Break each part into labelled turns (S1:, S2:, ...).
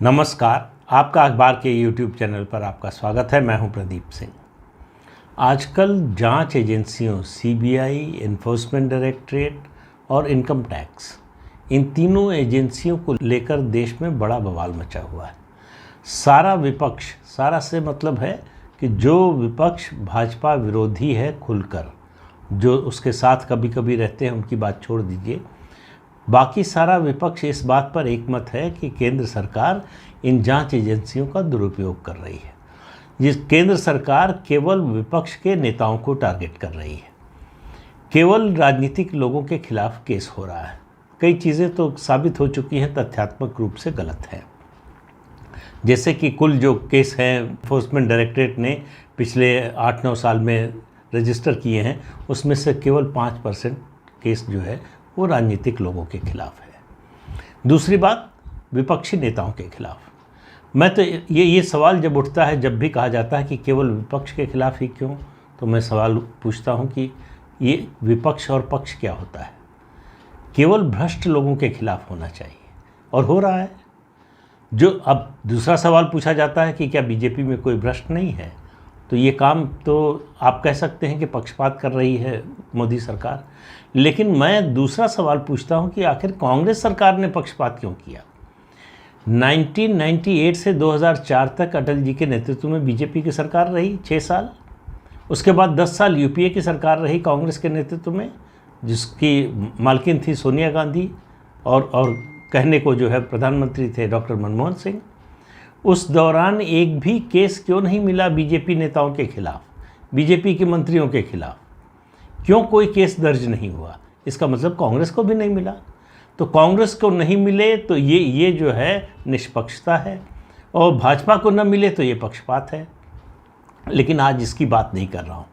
S1: नमस्कार। आपका अखबार के YouTube चैनल पर आपका स्वागत है। मैं हूं प्रदीप सिंह। आजकल जांच एजेंसियों सीबीआई, एनफोर्समेंट डायरेक्टरेट और इनकम टैक्स, इन तीनों एजेंसियों को लेकर देश में बड़ा बवाल मचा हुआ है। सारा विपक्ष, सारा से मतलब है कि जो विपक्ष भाजपा विरोधी है खुलकर, जो उसके साथ कभी कभी रहते हैं उनकी बात छोड़ दीजिए, बाकी सारा विपक्ष इस बात पर एकमत है कि केंद्र सरकार इन जांच एजेंसियों का दुरुपयोग कर रही है। जिस केंद्र सरकार केवल विपक्ष के नेताओं को टारगेट कर रही है, केवल राजनीतिक लोगों के खिलाफ केस हो रहा है। कई चीज़ें तो साबित हो चुकी हैं तथ्यात्मक रूप से गलत है। जैसे कि कुल जो केस हैं एनफोर्समेंट डायरेक्टरेट ने पिछले 8-9 साल में रजिस्टर किए हैं, उसमें से केवल 5% केस जो है वो राजनीतिक लोगों के खिलाफ है। दूसरी बात, विपक्षी नेताओं के खिलाफ। मैं तो ये सवाल जब उठता है, जब भी कहा जाता है कि केवल विपक्ष के खिलाफ ही क्यों, तो मैं सवाल पूछता हूं कि ये विपक्ष और पक्ष क्या होता है। केवल भ्रष्ट लोगों के खिलाफ होना चाहिए, और हो रहा है। जो अब दूसरा सवाल पूछा जाता है कि क्या बीजेपी में कोई भ्रष्ट नहीं है, तो ये काम तो आप कह सकते हैं कि पक्षपात कर रही है मोदी सरकार। लेकिन मैं दूसरा सवाल पूछता हूं कि आखिर कांग्रेस सरकार ने पक्षपात क्यों किया। 1998 से 2004 तक अटल जी के नेतृत्व में बीजेपी की सरकार रही 6 साल। उसके बाद 10 साल यूपीए की सरकार रही कांग्रेस के नेतृत्व में, जिसकी मालकिन थी सोनिया गांधी, और कहने को जो है प्रधानमंत्री थे डॉक्टर मनमोहन सिंह। उस दौरान एक भी केस क्यों नहीं मिला बीजेपी नेताओं के खिलाफ, बीजेपी के मंत्रियों के खिलाफ? क्यों कोई केस दर्ज नहीं हुआ? इसका मतलब कांग्रेस को भी नहीं मिला। तो कांग्रेस को नहीं मिले तो ये जो है निष्पक्षता है, और भाजपा को न मिले तो ये पक्षपात है। लेकिन आज इसकी बात नहीं कर रहा हूँ।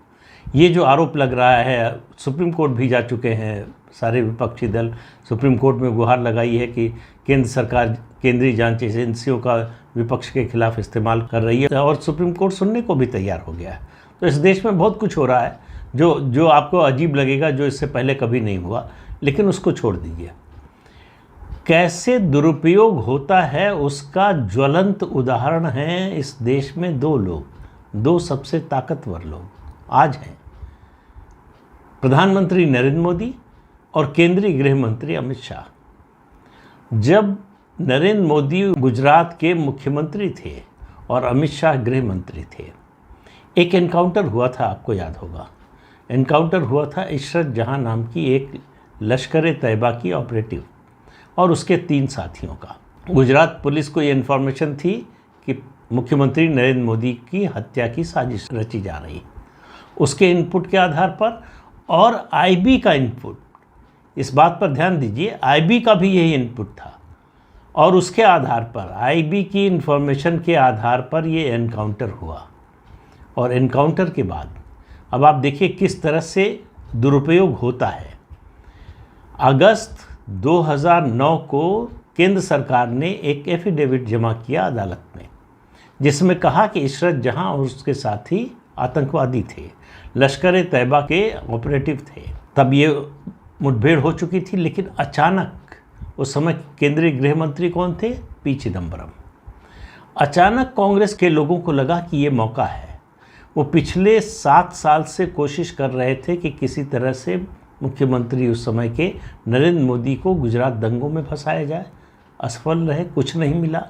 S1: ये जो आरोप लग रहा है, सुप्रीम कोर्ट भी जा चुके हैं सारे विपक्षी दल, सुप्रीम कोर्ट में गुहार लगाई है कि केंद्र सरकार केंद्रीय जांच एजेंसियों का विपक्ष के खिलाफ इस्तेमाल कर रही है, और सुप्रीम कोर्ट सुनने को भी तैयार हो गया है। तो इस देश में बहुत कुछ हो रहा है जो आपको अजीब लगेगा, जो इससे पहले कभी नहीं हुआ, लेकिन उसको छोड़ दीजिए। कैसे दुरुपयोग होता है उसका ज्वलंत उदाहरण है इस देश में दो लोग, दो सबसे ताकतवर लोग आज हैं, प्रधानमंत्री नरेंद्र मोदी और केंद्रीय गृह मंत्री अमित शाह। जब नरेंद्र मोदी गुजरात के मुख्यमंत्री थे और अमित शाह गृह मंत्री थे, एक एनकाउंटर हुआ था, आपको याद होगा। एनकाउंटर हुआ था इशरत जहां नाम की एक लश्कर-ए-तैयबा की ऑपरेटिव और उसके 3 साथियों का। गुजरात पुलिस को ये इन्फॉर्मेशन थी कि मुख्यमंत्री नरेंद्र मोदी की हत्या की साजिश रची जा रही। उसके इनपुट के आधार पर, और आईबी का इनपुट, इस बात पर ध्यान दीजिए, आईबी का भी यही इनपुट था, और उसके आधार पर, आईबी की इन्फॉर्मेशन के आधार पर ये एनकाउंटर हुआ। और एनकाउंटर के बाद अब आप देखिए किस तरह से दुरुपयोग होता है। अगस्त 2009 को केंद्र सरकार ने एक एफिडेविट जमा किया अदालत में, जिसमें कहा कि इशरत जहां और उसके साथी आतंकवादी थे, लश्कर-ए-तैयबा के ऑपरेटिव थे। तब ये मुठभेड़ हो चुकी थी, लेकिन अचानक उस समय केंद्रीय गृह मंत्री कौन थे? पी चिदम्बरम। अचानक कांग्रेस के लोगों को लगा कि ये मौका है। वो पिछले 7 साल से कोशिश कर रहे थे कि किसी तरह से मुख्यमंत्री उस समय के नरेंद्र मोदी को गुजरात दंगों में फंसाया जाए। असफल रहे, कुछ नहीं मिला।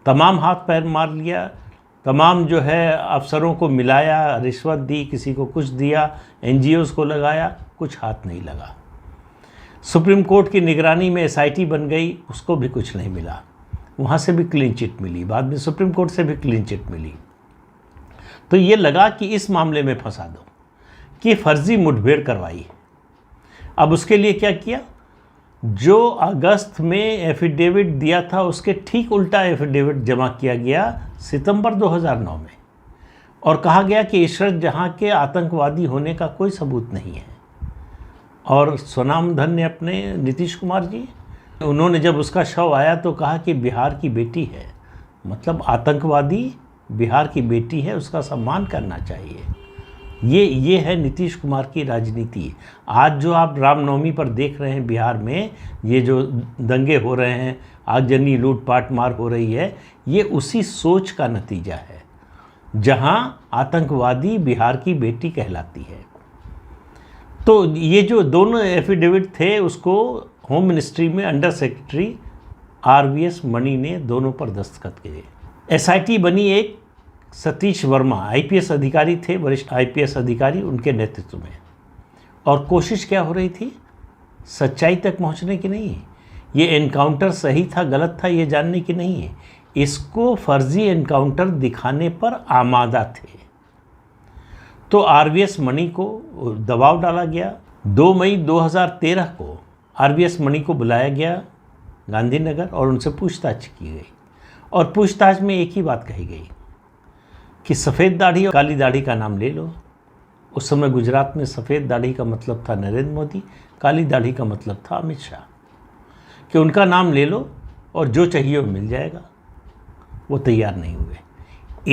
S1: तमाम हाथ पैर मार लिया, तमाम जो है अफसरों को मिलाया, रिश्वत दी, किसी को कुछ दिया, एनजीओज को लगाया, कुछ हाथ नहीं लगा। सुप्रीम कोर्ट की निगरानी में एसआईटी बन गई, उसको भी कुछ नहीं मिला। वहाँ से भी क्लीन चिट मिली, बाद में सुप्रीम कोर्ट से भी क्लीन चिट मिली। तो ये लगा कि इस मामले में फंसा दो, कि फर्जी मुठभेड़ करवाई। अब उसके लिए क्या किया? जो अगस्त में एफिडेविट दिया था उसके ठीक उल्टा एफिडेविट जमा किया गया सितंबर 2009 में, और कहा गया कि इशरत जहां के आतंकवादी होने का कोई सबूत नहीं है। और स्वनाम धन्य अपने नीतीश कुमार जी, उन्होंने जब उसका शव आया तो कहा कि बिहार की बेटी है, मतलब आतंकवादी बिहार की बेटी है, उसका सम्मान करना चाहिए। ये है नीतीश कुमार की राजनीति। आज जो आप रामनवमी पर देख रहे हैं बिहार में, ये जो दंगे हो रहे हैं, आगजनी लूटपाट मार हो रही है, ये उसी सोच का नतीजा है जहां आतंकवादी बिहार की बेटी कहलाती है। तो ये जो दोनों एफिडेविट थे उसको होम मिनिस्ट्री में अंडर सेक्रेटरी आरवीएस मणि ने दोनों पर दस्तखत किए। एसआईटी बनी एक सतीश वर्मा आईपीएस अधिकारी थे, वरिष्ठ आईपीएस अधिकारी, उनके नेतृत्व में। और कोशिश क्या हो रही थी? सच्चाई तक पहुंचने की नहीं है, ये एनकाउंटर सही था गलत था ये जानने की नहीं है, इसको फर्जी एनकाउंटर दिखाने पर आमादा थे। तो आरवीएस मणि को दबाव डाला गया। 2 मई 2013 को आरवीएस मणि को बुलाया गया गांधीनगर और उनसे पूछताछ की गई। और पूछताछ में एक ही बात कही गई कि सफ़ेद दाढ़ी और काली दाढ़ी का नाम ले लो। उस समय गुजरात में सफ़ेद दाढ़ी का मतलब था नरेंद्र मोदी, काली दाढ़ी का मतलब था अमित शाह, कि उनका नाम ले लो और जो चाहिए वो मिल जाएगा। वो तैयार नहीं हुए।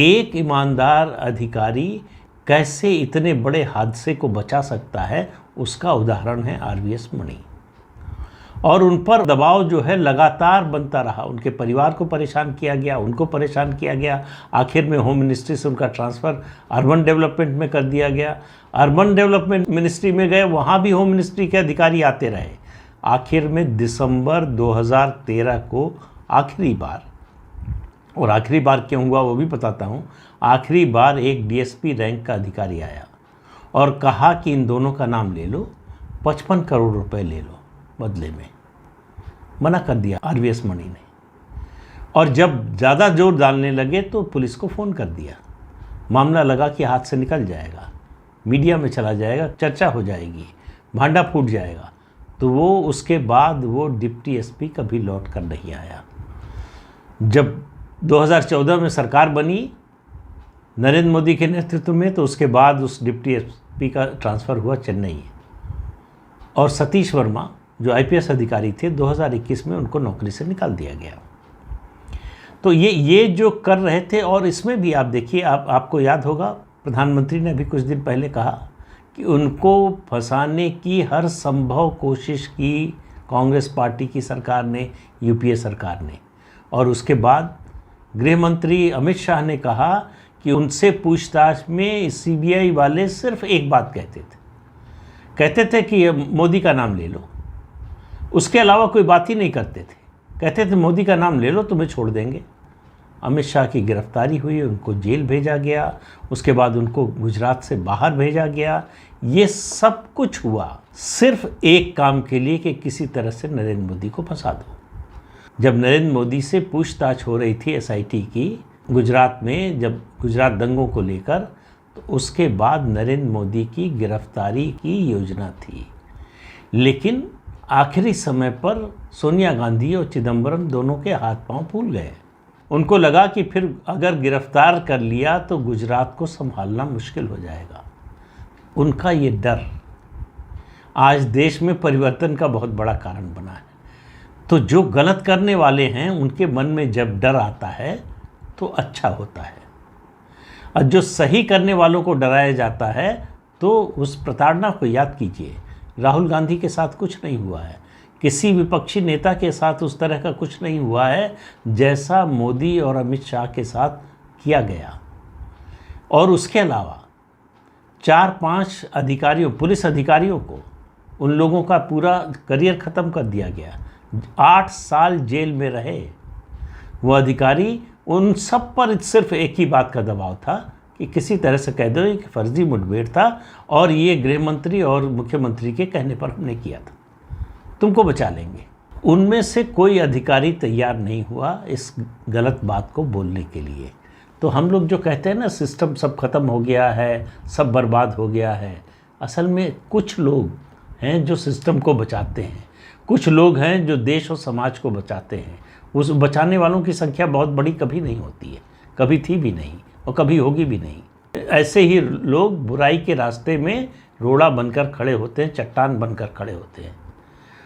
S1: एक ईमानदार अधिकारी कैसे इतने बड़े हादसे को बचा सकता है, उसका उदाहरण है आरवीएस मणि। और उन पर दबाव जो है लगातार बनता रहा। उनके परिवार को परेशान किया गया, उनको परेशान किया गया। आखिर में होम मिनिस्ट्री से उनका ट्रांसफ़र अर्बन डेवलपमेंट में कर दिया गया। अर्बन डेवलपमेंट मिनिस्ट्री में गए, वहाँ भी होम मिनिस्ट्री के अधिकारी आते रहे। आखिर में दिसंबर 2013 को आखिरी बार, और आखिरी बार क्यों हुआ वो भी बताता हूँ, आखिरी बार एक डीएसपी रैंक का अधिकारी आया और कहा कि इन दोनों का नाम ले लो, 55 करोड़ रुपए ले लो बदले में। मना कर दिया आरवीएस मणि ने। और जब ज़्यादा जोर डालने लगे तो पुलिस को फ़ोन कर दिया। मामला लगा कि हाथ से निकल जाएगा, मीडिया में चला जाएगा, चर्चा हो जाएगी, भांडा फूट जाएगा। तो वो उसके बाद वो डिप्टी एसपी कभी लौट कर नहीं आया। जब 2014 में सरकार बनी नरेंद्र मोदी के नेतृत्व में, तो उसके बाद उस डिप्टी एसपी का ट्रांसफ़र हुआ चेन्नई। और सतीश वर्मा जो आईपीएस अधिकारी थे, 2021 में उनको नौकरी से निकाल दिया गया। तो ये जो कर रहे थे, और इसमें भी आप देखिए, आपको याद होगा प्रधानमंत्री ने अभी कुछ दिन पहले कहा कि उनको फंसाने की हर संभव कोशिश की कांग्रेस पार्टी की सरकार ने, यूपीए सरकार ने। और उसके बाद गृह मंत्री अमित शाह ने कहा कि उनसे पूछताछ में सीबीआई वाले सिर्फ एक बात कहते थे कि मोदी का नाम ले लो। उसके अलावा कोई बात ही नहीं करते थे। कहते थे मोदी का नाम ले लो तुम्हें छोड़ देंगे। अमित शाह की गिरफ्तारी हुई, उनको जेल भेजा गया, उसके बाद उनको गुजरात से बाहर भेजा गया। ये सब कुछ हुआ सिर्फ एक काम के लिए कि किसी तरह से नरेंद्र मोदी को फंसा दो। जब नरेंद्र मोदी से पूछताछ हो रही थी एसआईटी की गुजरात में, जब गुजरात दंगों को लेकर, तो उसके बाद नरेंद्र मोदी की गिरफ्तारी की योजना थी। लेकिन आखिरी समय पर सोनिया गांधी और चिदम्बरम दोनों के हाथ पांव फूल गए। उनको लगा कि फिर अगर गिरफ्तार कर लिया तो गुजरात को संभालना मुश्किल हो जाएगा। उनका ये डर आज देश में परिवर्तन का बहुत बड़ा कारण बना है। तो जो गलत करने वाले हैं उनके मन में जब डर आता है तो अच्छा होता है, और जो सही करने वालों को डराया जाता है तो उस प्रताड़ना को याद कीजिए। राहुल गांधी के साथ कुछ नहीं हुआ है, किसी विपक्षी नेता के साथ उस तरह का कुछ नहीं हुआ है जैसा मोदी और अमित शाह के साथ किया गया। और उसके अलावा 4-5 अधिकारियों, पुलिस अधिकारियों को, उन लोगों का पूरा करियर ख़त्म कर दिया गया। 8 साल जेल में रहे वो अधिकारी। उन सब पर सिर्फ एक ही बात का दबाव था कि किसी तरह से कह दो कि फर्जी मुठभेड़ था और ये गृह मंत्री और मुख्यमंत्री के कहने पर हमने किया था, तुमको बचा लेंगे। उनमें से कोई अधिकारी तैयार नहीं हुआ इस गलत बात को बोलने के लिए। तो हम लोग जो कहते हैं ना सिस्टम सब खत्म हो गया है, सब बर्बाद हो गया है, असल में कुछ लोग हैं जो सिस्टम को बचाते हैं, कुछ लोग हैं जो देश और समाज को बचाते हैं। उस बचाने वालों की संख्या बहुत बड़ी कभी नहीं होती है, कभी थी भी नहीं और कभी होगी भी नहीं। ऐसे ही लोग बुराई के रास्ते में रोड़ा बनकर खड़े होते हैं, चट्टान बनकर खड़े होते हैं।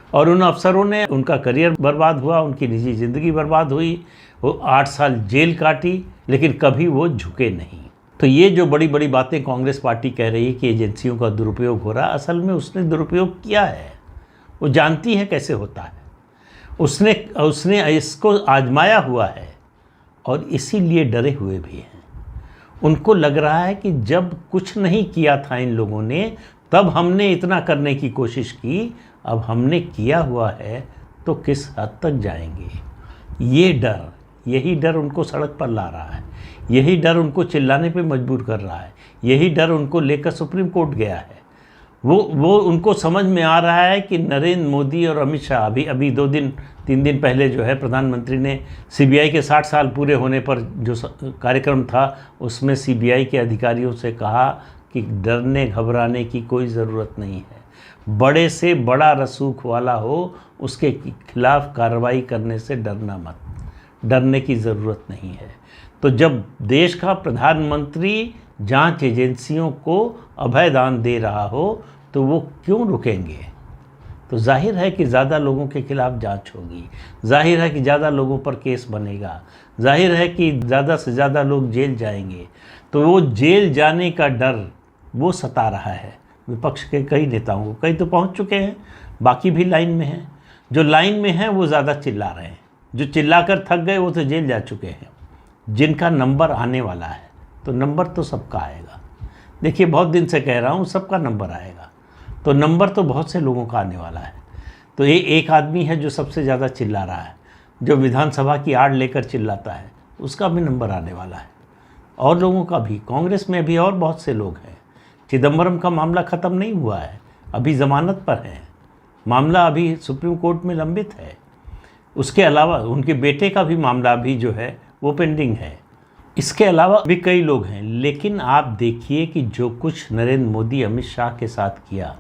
S1: और उन अफसरों ने, उनका करियर बर्बाद हुआ, उनकी निजी ज़िंदगी बर्बाद हुई, वो 8 साल जेल काटी, लेकिन कभी वो झुके नहीं। तो ये जो बड़ी बड़ी बातें कांग्रेस पार्टी कह रही है कि एजेंसियों का दुरुपयोग हो रहा है, असल में उसने दुरुपयोग किया है। वो जानती है कैसे होता है। उसने इसको आजमाया हुआ है और इसीलिए डरे हुए भी हैं। उनको लग रहा है कि जब कुछ नहीं किया था इन लोगों ने, तब हमने इतना करने की कोशिश की, अब हमने किया हुआ है तो किस हद तक जाएंगे। ये डर, यही डर उनको सड़क पर ला रहा है, यही डर उनको चिल्लाने पे मजबूर कर रहा है, यही डर उनको लेकर सुप्रीम कोर्ट गया है। वो उनको समझ में आ रहा है कि नरेंद्र मोदी और अमित शाह अभी 2-3 दिन पहले जो है प्रधानमंत्री ने सीबीआई के 60 साल पूरे होने पर जो कार्यक्रम था उसमें सीबीआई के अधिकारियों से कहा कि डरने घबराने की कोई ज़रूरत नहीं है, बड़े से बड़ा रसूख वाला हो उसके खिलाफ कार्रवाई करने से डरना मत, डरने की ज़रूरत नहीं है। तो जब देश का प्रधानमंत्री जांच एजेंसियों को अभयदान दे रहा हो तो वो क्यों रुकेंगे। तो जाहिर है कि ज़्यादा लोगों के खिलाफ जांच होगी, जाहिर है कि ज़्यादा लोगों पर केस बनेगा, जाहिर है कि ज़्यादा से ज़्यादा लोग जेल जाएंगे। तो वो जेल जाने का डर वो सता रहा है विपक्ष के कई नेताओं को। कई तो पहुंच चुके हैं, बाकी भी लाइन में हैं। जो लाइन में हैं वो ज़्यादा चिल्ला रहे हैं, जो चिल्लाकर थक गए वो तो जेल जा चुके हैं। जिनका नंबर आने वाला है, तो नंबर तो सबका आएगा। देखिए, बहुत दिन से कह रहा हूँ सबका नंबर आएगा, तो नंबर तो बहुत से लोगों का आने वाला है। तो ये एक आदमी है जो सबसे ज़्यादा चिल्ला रहा है, जो विधानसभा की आड़ लेकर चिल्लाता है, उसका भी नंबर आने वाला है। और लोगों का भी, कांग्रेस में भी और बहुत से लोग हैं। चिदम्बरम का मामला ख़त्म नहीं हुआ है, अभी ज़मानत पर है, मामला अभी सुप्रीम कोर्ट में लंबित है। उसके अलावा उनके बेटे का भी मामला भी जो है वो पेंडिंग है। इसके अलावा भी कई लोग हैं। लेकिन आप देखिए कि जो कुछ नरेंद्र मोदी अमित शाह के साथ किया,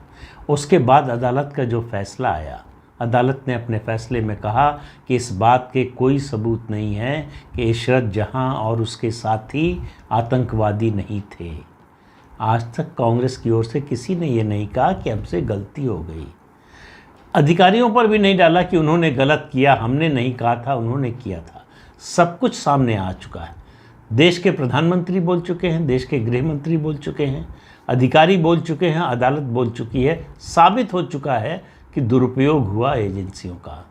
S1: उसके बाद अदालत का जो फैसला आया, अदालत ने अपने फैसले में कहा कि इस बात के कोई सबूत नहीं है कि इशरत जहां और उसके साथी आतंकवादी नहीं थे। आज तक कांग्रेस की ओर से किसी ने ये नहीं कहा कि हमसे गलती हो गई। अधिकारियों पर भी नहीं डाला कि उन्होंने गलत किया, हमने नहीं कहा था, उन्होंने किया था। सब कुछ सामने आ चुका है। देश के प्रधानमंत्री बोल चुके हैं, देश के गृह मंत्री बोल चुके हैं, अधिकारी बोल चुके हैं, अदालत बोल चुकी है। साबित हो चुका है कि दुरुपयोग हुआ एजेंसियों का।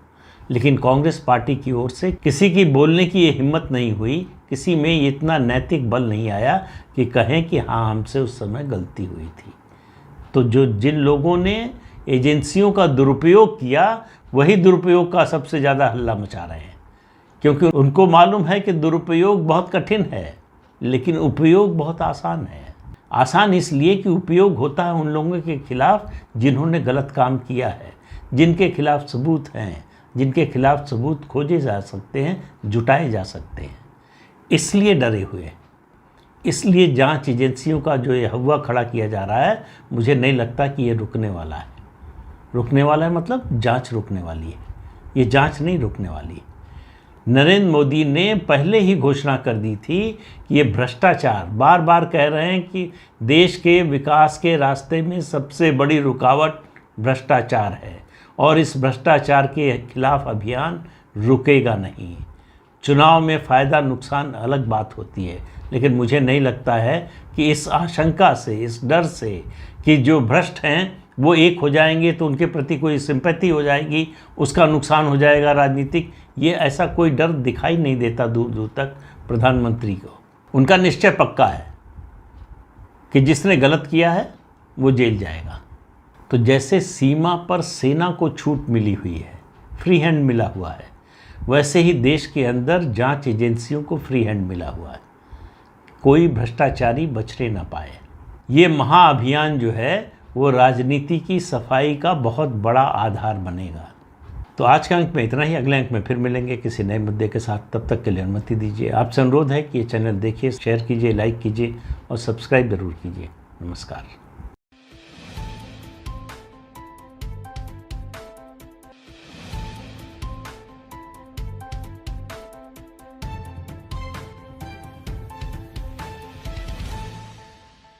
S1: लेकिन कांग्रेस पार्टी की ओर से किसी की बोलने की ये हिम्मत नहीं हुई, किसी में इतना नैतिक बल नहीं आया कि कहें कि हाँ, हमसे उस समय गलती हुई थी। तो जिन लोगों ने एजेंसियों का दुरुपयोग किया, वही दुरुपयोग का सबसे ज़्यादा हल्ला मचा रहे हैं, क्योंकि उनको मालूम है कि दुरुपयोग बहुत कठिन है, लेकिन उपयोग बहुत आसान है। आसान इसलिए कि उपयोग होता है उन लोगों के खिलाफ जिन्होंने गलत काम किया है, जिनके खिलाफ सबूत हैं, जिनके खिलाफ सबूत खोजे जा सकते हैं, जुटाए जा सकते हैं। इसलिए डरे हुए, इसलिए जांच एजेंसियों का जो ये हवा खड़ा किया जा रहा है, मुझे नहीं लगता कि ये रुकने वाला है। रुकने वाला है मतलब जांच रुकने वाली है, ये जांच नहीं रुकने वाली। नरेंद्र मोदी ने पहले ही घोषणा कर दी थी कि ये भ्रष्टाचार, बार बार कह रहे हैं कि देश के विकास के रास्ते में सबसे बड़ी रुकावट भ्रष्टाचार है और इस भ्रष्टाचार के खिलाफ अभियान रुकेगा नहीं। चुनाव में फ़ायदा नुकसान अलग बात होती है, लेकिन मुझे नहीं लगता है कि इस आशंका से, इस डर से कि जो भ्रष्ट हैं वो एक हो जाएंगे तो उनके प्रति कोई सिंपैथी हो जाएगी, उसका नुकसान हो जाएगा राजनीतिक, ये ऐसा कोई डर दिखाई नहीं देता दूर दूर तक प्रधानमंत्री को। उनका निश्चय पक्का है कि जिसने गलत किया है वो जेल जाएगा। तो जैसे सीमा पर सेना को छूट मिली हुई है, फ्री हैंड मिला हुआ है, वैसे ही देश के अंदर जांच एजेंसियों को फ्री हैंड मिला हुआ है, कोई भ्रष्टाचारी बचने ना पाए। ये महाअभियान जो है वो राजनीति की सफाई का बहुत बड़ा आधार बनेगा। तो आज के अंक में इतना ही, अगले अंक में फिर मिलेंगे किसी नए मुद्दे के साथ। तब तक के लिए अनुमति दीजिए। आपसे अनुरोध है कि ये चैनल देखिए, शेयर कीजिए, लाइक कीजिए और सब्सक्राइब ज़रूर कीजिए। नमस्कार।